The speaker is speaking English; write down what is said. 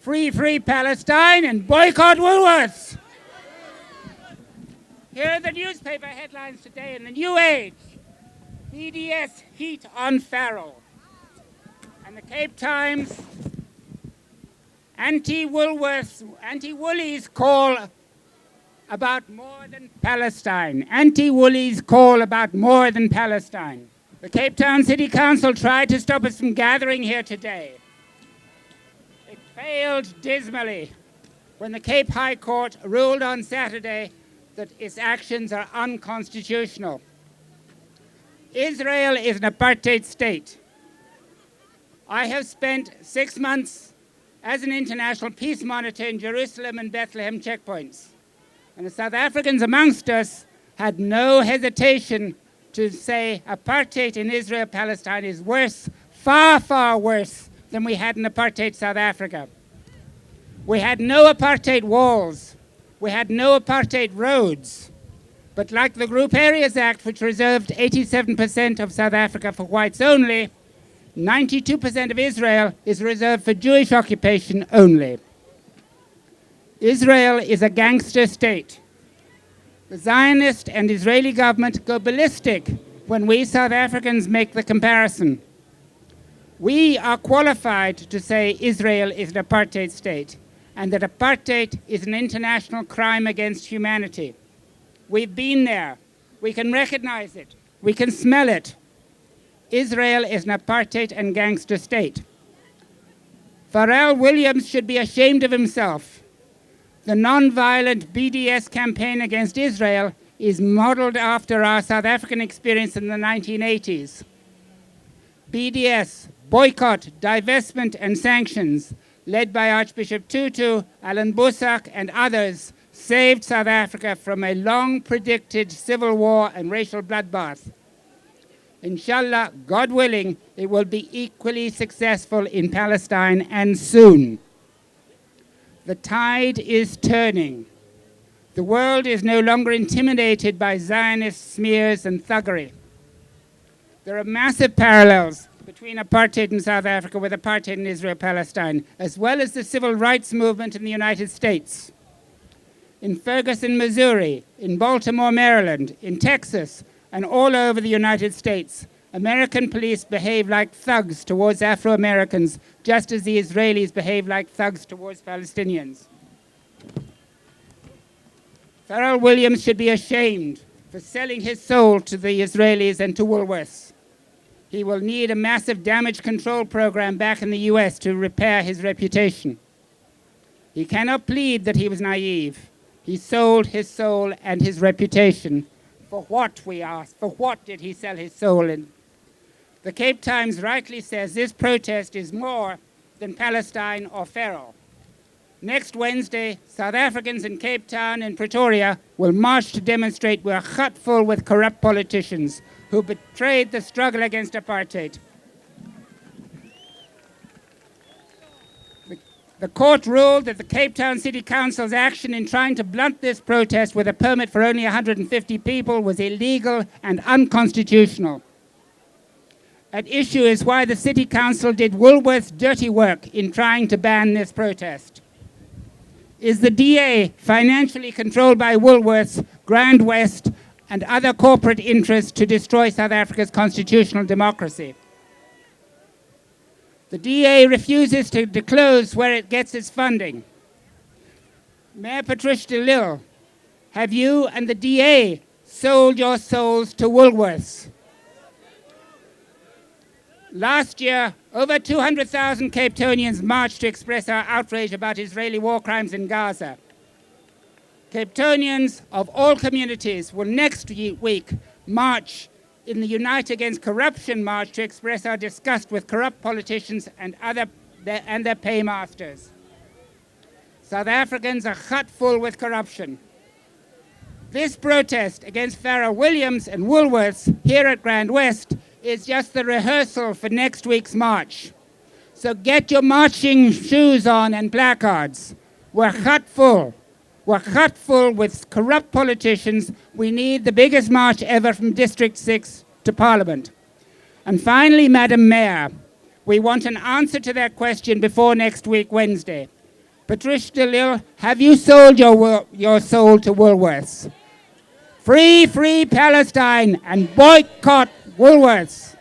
Free, free Palestine and boycott Woolworths. Here are the newspaper headlines today in the New Age. BDS heat on Pharrell. And the Cape Times, anti-Woolies call about more than Palestine. Anti-Woolies call about more than Palestine. The Cape Town City Council tried to stop us from gathering here today. It failed dismally when the Cape High Court ruled on Saturday that its actions are unconstitutional. Israel is an apartheid state. I have spent 6 months as an international peace monitor in Jerusalem and Bethlehem checkpoints. And the South Africans amongst us had no hesitation to say apartheid in Israel-Palestine is worse, far, far worse than we had in apartheid South Africa. We had no apartheid walls. We had no apartheid roads. But like the Group Areas Act, which reserved 87% of South Africa for whites only, 92% of Israel is reserved for Jewish occupation only. Israel is a gangster state. The Zionist and Israeli government go ballistic when we South Africans make the comparison. We are qualified to say Israel is an apartheid state and that apartheid is an international crime against humanity. We've been there. We can recognize it. We can smell it. Israel is an apartheid and gangster state. PHARRELL Williams should be ashamed of himself. The non-violent BDS campaign against Israel is modeled after our South African experience in the 1980s. BDS, boycott, divestment and sanctions, led by Archbishop Tutu, Alan Boesak and others, saved South Africa from a long-predicted civil war and racial bloodbath. Inshallah, God willing, it will be equally successful in Palestine and soon. The tide is turning. The world is no longer intimidated by Zionist smears and thuggery. There are massive parallels between apartheid in South Africa with apartheid in Israel-Palestine, as well as the civil rights movement in the United States. In Ferguson, Missouri, in Baltimore, Maryland, in Texas, and all over the United States, American police behave like thugs towards Afro-Americans, just as the Israelis behave like thugs towards Palestinians. PHARRELL Williams should be ashamed for selling his soul to the Israelis and to Woolworths. He will need a massive damage control program back in the US to repair his reputation. He cannot plead that he was naive. He sold his soul and his reputation. For what, we ask? For what did he sell his soul in? The Cape Times rightly says this protest is more than Palestine or Pharrell. Next Wednesday, South Africans in Cape Town and Pretoria will march to demonstrate we're full with corrupt politicians who betrayed the struggle against apartheid. The court ruled that the Cape Town City Council's action in trying to blunt this protest with a permit for only 150 people was illegal and unconstitutional. At issue is why the City Council did Woolworths' dirty work in trying to ban this protest. Is the DA financially controlled by Woolworths, Grandwest, and other corporate interests to destroy South Africa's constitutional democracy? The DA refuses to disclose where it gets its funding. Mayor Patricia de Lille, have you and the DA sold your souls to Woolworths? Last year, over 200,000 Cape Townians marched to express our outrage about Israeli war crimes in Gaza. Cape Townians of all communities will next week march in the Unite Against Corruption march to express our disgust with corrupt politicians and their paymasters. South Africans are full with corruption. This protest against PHARRELL Williams and Woolworths here at Grandwest is just the rehearsal for next week's march. So get your marching shoes on and placards. We're full. We're full with corrupt politicians. We need the biggest march ever from District 6 to Parliament. And finally, Madam Mayor, We want an answer to that question before next week, Wednesday. Patricia DeLille, have you sold your soul to Woolworths? Free Palestine and boycott Woolworths.